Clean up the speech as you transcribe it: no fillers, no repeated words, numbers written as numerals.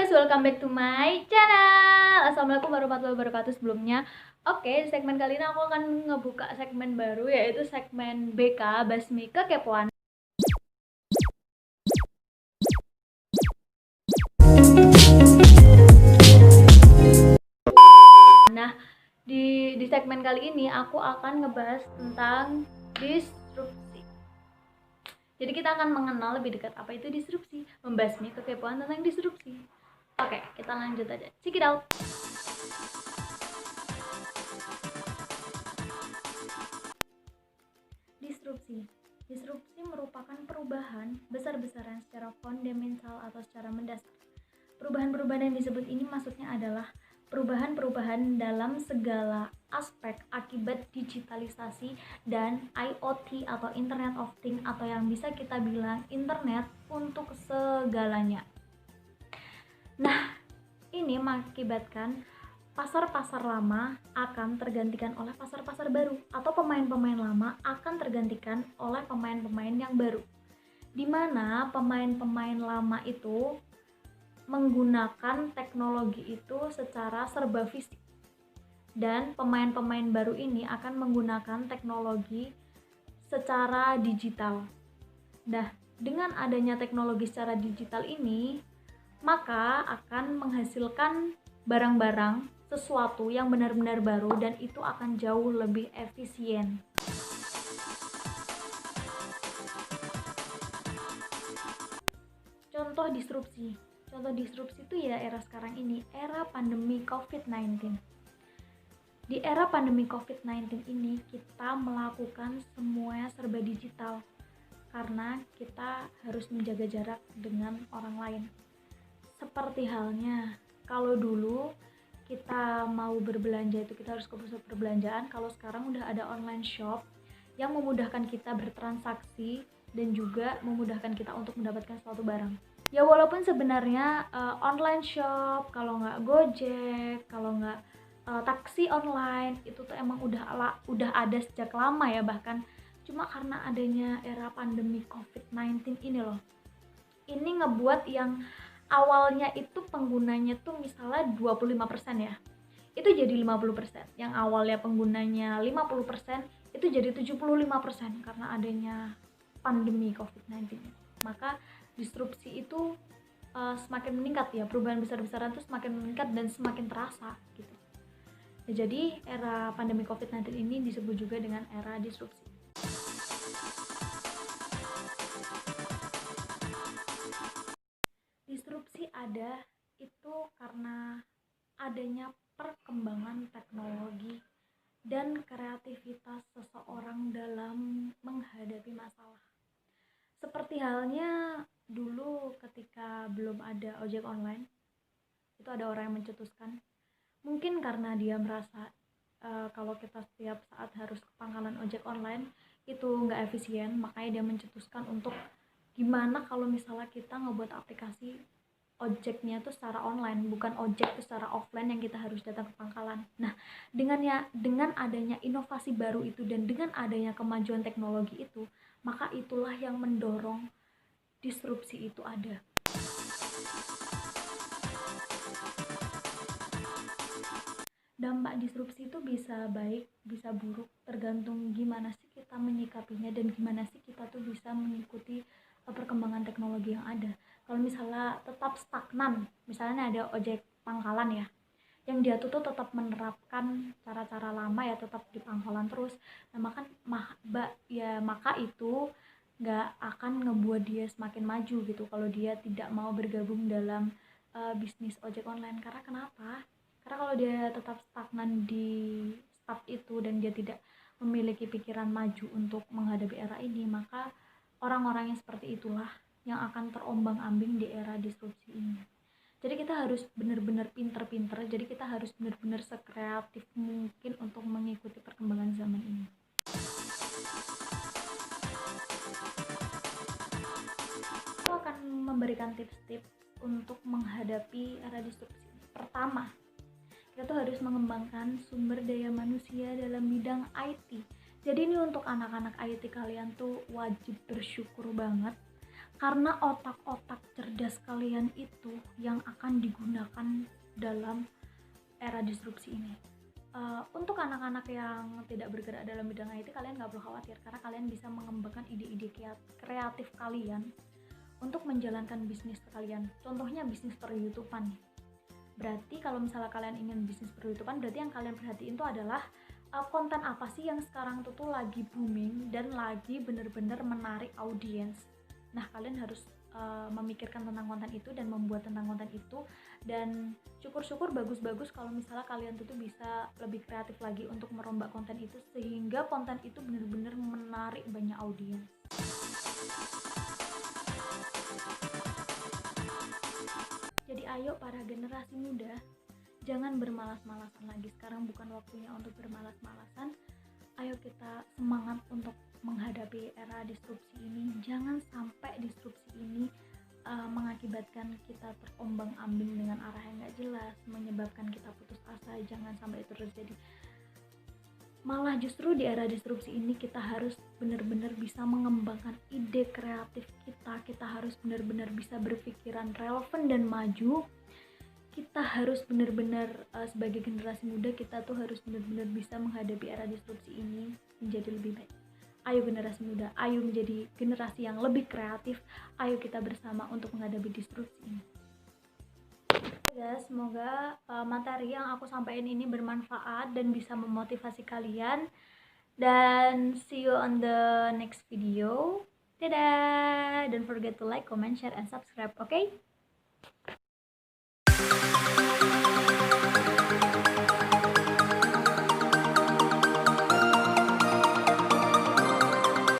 guys, welcome back to my channel. Assalamualaikum warahmatullahi wabarakatuh sebelumnya. Oke, di segmen kali ini aku akan ngebuka segmen baru, yaitu segmen BK, Basmi Kekepoan. Nah, di segmen kali ini aku akan ngebahas tentang disrupsi. Jadi kita akan mengenal lebih dekat apa itu disrupsi, membasmi kekepoan tentang disrupsi. Oke, kita lanjut aja. Check it out. Disrupsi merupakan perubahan besar-besaran secara fundamental atau secara mendasar. Perubahan-perubahan yang disebut ini maksudnya adalah perubahan-perubahan dalam segala aspek akibat digitalisasi dan IoT atau Internet of Things, atau yang bisa kita bilang internet untuk segalanya. Nah, ini mengakibatkan pasar-pasar lama akan tergantikan oleh pasar-pasar baru, atau pemain-pemain lama akan tergantikan oleh pemain-pemain yang baru, di mana pemain-pemain lama itu menggunakan teknologi itu secara serba fisik, dan pemain-pemain baru ini akan menggunakan teknologi secara digital. Nah, dengan adanya teknologi secara digital ini, maka akan menghasilkan barang-barang, sesuatu yang benar-benar baru, dan itu akan jauh lebih efisien. Contoh disrupsi itu ya era sekarang ini, era pandemi COVID-19. Di era pandemi COVID-19 ini kita melakukan semuanya serba digital karena kita harus menjaga jarak dengan orang lain. Seperti halnya kalau dulu kita mau berbelanja itu kita harus ke pusat perbelanjaan, kalau sekarang udah ada online shop yang memudahkan kita bertransaksi dan juga memudahkan kita untuk mendapatkan suatu barang. Ya walaupun sebenarnya online shop, kalau nggak Gojek, kalau nggak taksi online, itu tuh emang udah ada sejak lama ya bahkan. Cuma karena adanya era pandemi COVID-19 ini loh, ini ngebuat yang awalnya itu penggunanya tuh misalnya 25% ya, itu jadi 50%. Yang awalnya penggunanya 50% itu jadi 75% karena adanya pandemi COVID-19. Maka disrupsi itu semakin meningkat ya, perubahan besar-besaran itu semakin meningkat dan semakin terasa gitu. Ya, jadi era pandemi COVID-19 ini disebut juga dengan era disrupsi. Disrupsi ada itu karena adanya perkembangan teknologi dan kreativitas seseorang dalam menghadapi masalah. Seperti halnya dulu ketika belum ada ojek online, itu ada orang yang mencetuskan, mungkin karena dia merasa kalau kita setiap saat harus ke pangkalan ojek online itu nggak efisien, makanya dia mencetuskan untuk gimana kalau misalnya kita ngebuat aplikasi ojeknya itu secara online, bukan ojek itu secara offline yang kita harus datang ke pangkalan. Nah, dengan adanya inovasi baru itu dan dengan adanya kemajuan teknologi itu, maka itulah yang mendorong disrupsi itu ada. Dampak disrupsi itu bisa baik, bisa buruk, tergantung gimana sih kita menyikapinya dan gimana sih kita tuh bisa mengikuti perkembangan teknologi yang ada. Kalau misalnya tetap stagnan, misalnya ada ojek pangkalan ya, yang dia tuh tetap menerapkan cara-cara lama ya, tetap di pangkalan terus, nah maka itu nggak akan ngebuat dia semakin maju gitu kalau dia tidak mau bergabung dalam bisnis ojek online. Karena kenapa? Karena kalau dia tetap stagnan di start itu dan dia tidak memiliki pikiran maju untuk menghadapi era ini, maka orang-orang yang seperti itulah yang akan terombang-ambing di era disrupsi ini. Jadi kita harus benar-benar pinter-pinter, jadi kita harus benar-benar sekreatif mungkin untuk mengikuti perkembangan zaman ini. Aku akan memberikan tips-tips untuk menghadapi era disrupsi. Pertama, kita tuh harus mengembangkan sumber daya manusia dalam bidang IT. Jadi ini untuk anak-anak IT, kalian tuh wajib bersyukur banget karena otak-otak cerdas kalian itu yang akan digunakan dalam era disrupsi ini. Untuk anak-anak yang tidak bergerak dalam bidang IT, kalian nggak perlu khawatir karena kalian bisa mengembangkan ide-ide kreatif kalian untuk menjalankan bisnis kalian. Contohnya bisnis per YouTubean nih. Berarti kalau misalnya kalian ingin bisnis per YouTubean, berarti yang kalian perhatiin itu adalah konten apa sih yang sekarang tuh lagi booming dan lagi bener-bener menarik audiens. Nah, kalian harus memikirkan tentang konten itu dan membuat tentang konten itu, dan syukur-syukur bagus-bagus kalau misalnya kalian tuh bisa lebih kreatif lagi untuk merombak konten itu sehingga konten itu bener-bener menarik banyak audiens. Jadi ayo para generasi muda, jangan bermalas-malasan lagi. Sekarang bukan waktunya untuk bermalas-malasan. Ayo kita semangat untuk menghadapi era disrupsi ini. Jangan sampai disrupsi ini mengakibatkan kita terombang-ambing dengan arah yang gak jelas, menyebabkan kita putus asa. Jangan sampai itu terjadi. Malah justru di era disrupsi ini kita harus benar-benar bisa mengembangkan ide kreatif kita. Kita harus benar-benar bisa berpikiran relevan dan maju. Kita harus benar-benar sebagai generasi muda, kita tuh harus benar-benar bisa menghadapi era disrupsi ini menjadi lebih baik. Ayo generasi muda, ayo menjadi generasi yang lebih kreatif. Ayo kita bersama untuk menghadapi disrupsi ini. Guys, semoga materi yang aku sampaikan ini bermanfaat dan bisa memotivasi kalian. Dan see you on the next video. Dadah! Don't forget to like, comment, share, and subscribe, okay?